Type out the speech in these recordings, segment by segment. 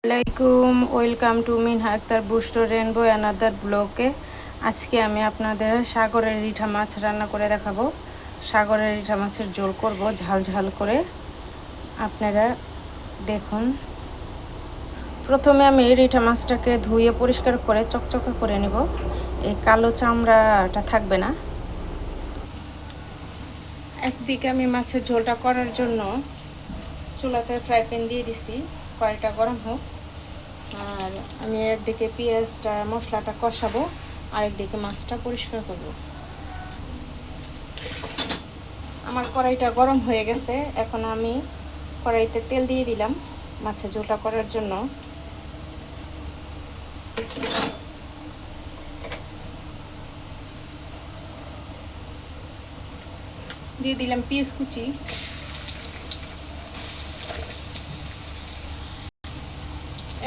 আসসালামাইকুম, welcome to Minha Akter booster rainbow another ব্লগে। আজকে আমি আপনাদের সাগরের রিঠা মাছ রান্না করে দেখাবো। সাগরের রিঠা মাছের ঝোল করব ঝাল ঝাল করে। আপনারা দেখুন। প্রথমে আমি রিঠা মাছটাকে ধুয়ে পরিষ্কার করে চকচকে করে নেব। এই কালো চামড়াটা থাকবে না। একদিকে আমি মাছের ঝোলটা করার জন্য চুলাতে ফ্রাই প্যান দিয়ে দিছি, কড়াইটা গরম হোক। আর আমি একদিকে পেঁয়াজটা মশলাটা কষাবো, আরেকদিকে মাছটা পরিষ্কার করব। আমার কড়াইটা গরম হয়ে গেছে, এখন আমি কড়াইতে তেল দিয়ে দিলাম মাছের ঝোলটা করার জন্য। দিয়ে দিলাম পেঁয়াজ কুচি,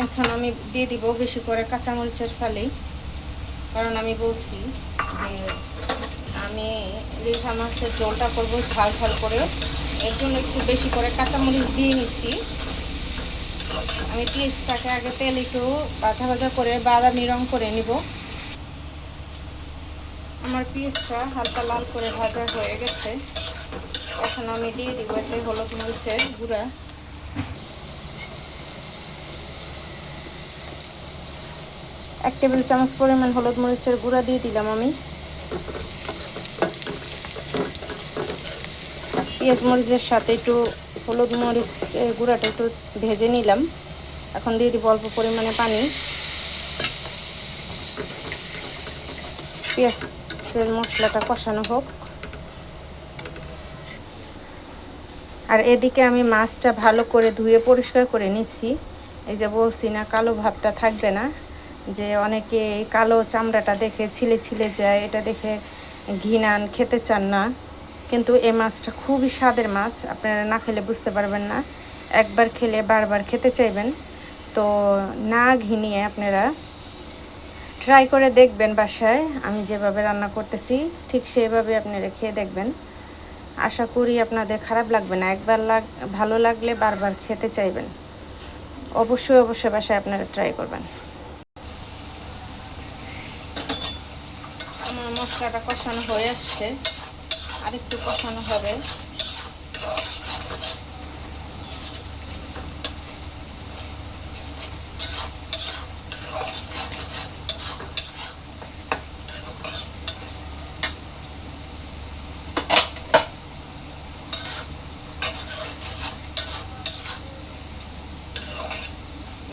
এখন আমি দিয়ে দিব বেশি করে কাঁচামরিচের ফালি, কারণ আমি বলছি যে আমি রিঠা মাছের ঝোলটা করবো ঝাল ঝাল করে, এর জন্য একটু বেশি করে কাঁচামরিচ দিয়ে নিচ্ছি। আমি পেঁয়াজটাকে আগে তেল একটু ভাজা ভাজা করে বাদামি রং করে নিব। আমার পেঁয়াজটা হালকা লাল করে ভাজা হয়ে গেছে, এখন আমি দিয়ে দিব এতে হলুদ মরিচের গুঁড়া, 1 টেবিল চামচ পরিমাণ হলুদ মরিচের গুঁড়া দিয়ে দিলাম আমি। পেঁয়াজ মরিচের সাথে একটু হলুদ মরিচ গুঁড়াটা একটু ভেজে নিলাম। এখন দিয়ে দিব অল্প পরিমাণে পানি। পেঁয়াজের মশলাটা কষানো হোক। আর এদিকে আমি মাছটা ভালো করে ধুয়ে পরিষ্কার করে নিচ্ছি। এই যে বলছি না, কালো ভাবটা থাকবে না। যে অনেকে কালো চামড়াটা দেখে ছিলে ছিলে যায়, এটা দেখে ঘৃণান, খেতে চান না। কিন্তু এই মাছটা খুবই স্বাদের মাছ, আপনারা না খেলে বুঝতে পারবেন না। একবার খেলে বারবার খেতে চাইবেন। তো না ঘিনিয়ে আপনারা ট্রাই করে দেখবেন বাসায়। আমি যেভাবে রান্না করতেছি ঠিক সেভাবে আপনারা খেয়ে দেখবেন। আশা করি আপনাদের খারাপ লাগবে না। একবার ভালো লাগলে বারবার খেতে চাইবেন। অবশ্যই অবশ্যই বাসায় আপনারা ট্রাই করবেন। আমার মশলাটা কষানো হয়ে আসছে, আরেকটু কষানো হবে।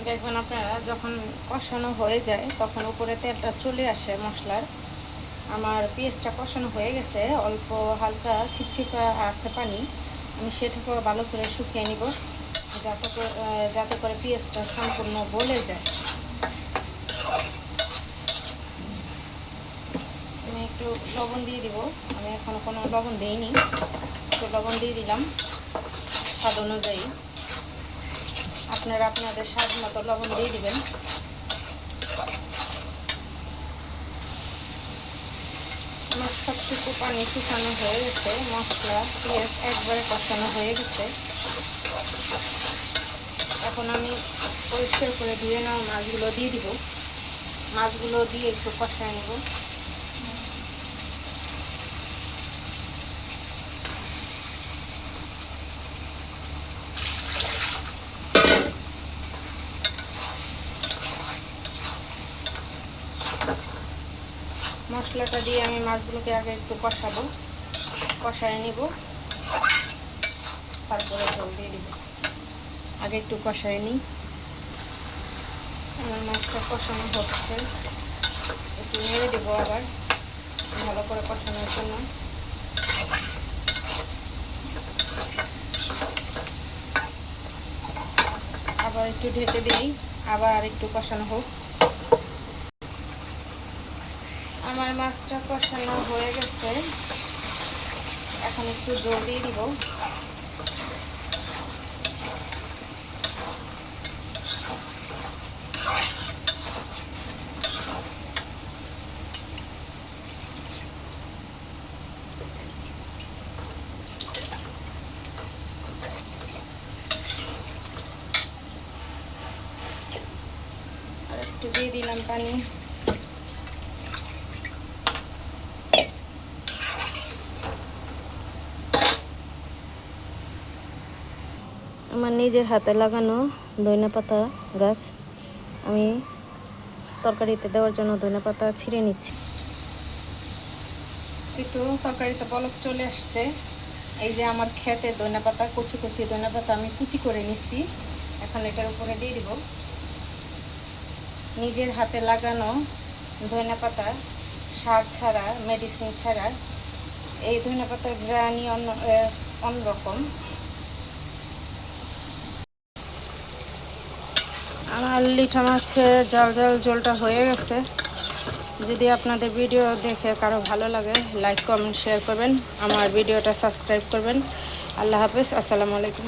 দেখবেন আপনারা যখন কষানো হয়ে যায় তখন উপরে তেলটা চলে আসে মশলার। আমার পেঁয়াজটা কষানো হয়ে গেছে, অল্প হালকা ছিপছিপা আছে পানি, আমি সেটাকে ভালো করে শুকিয়ে নিব যাতে করে পেঁয়াজটা সম্পূর্ণ গলে যায়। আমি একটু লবণ দিয়ে দিব, আমি এখনো কোনো লবণ দিইনি, একটু লবণ দিয়ে দিলাম স্বাদ অনুযায়ী। আপনারা আপনাদের স্বাদ মতো লবণ দিয়ে দিবেন। আমার সবটুকু পানি শুকানো হয়ে গেছে, মশলা পেঁয়াজ একবারে কষানো হয়ে গেছে। এখন আমি পরিষ্কার করে ধুয়ে নেওয়া মাছগুলো দিয়ে দিব। মাছগুলো দিয়ে একটু কষায় নেব। মশলাটা দিয়ে আমি মাছগুলোকে আগে একটু কষায় নিব, তারপরে জল দিয়ে দিব। আগে একটু কষায় নিই। আমার মাছটা কষানো হচ্ছে, একটু নেড়ে দেবো আবার ভালো করে কষানোর জন্য। আবার একটু ঢেকে দিই, আবার একটু কষানো হোক। আমার মাছটা কষানো হয়ে গেছে, এখন একটু জল দিয়ে দিব। একটু দিয়ে দিলাম পানি। আমার নিজের হাতে লাগানো ধনেপাতা গাছ, আমি তরকারিতে দেওয়ার জন্য ধনেপাতা ছিঁড়ে নিচ্ছি। একটু তরকারিতে বলক চলে আসছে। এই যে আমার ক্ষেতের ধনেপাতা, কুচি কুচি ধনেপাতা আমি কুচি করে নিচ্ছি। এখন এটার উপরে দিয়ে দিব। নিজের হাতে লাগানো ধনেপাতা, সার ছাড়া, মেডিসিন ছাড়া। এই ধনেপাতার গ্রানই অন্যরকম। আমার লিঠা মাছের জাল জাল ঝোলটা হয়ে গেছে। যদি আপনাদের ভিডিও দেখে কারো ভালো লাগে, লাইক কমেন্ট শেয়ার করবেন, আমার ভিডিওটা সাবস্ক্রাইব করবেন। আল্লাহ হাফেজ, আসসালামু আলাইকুম।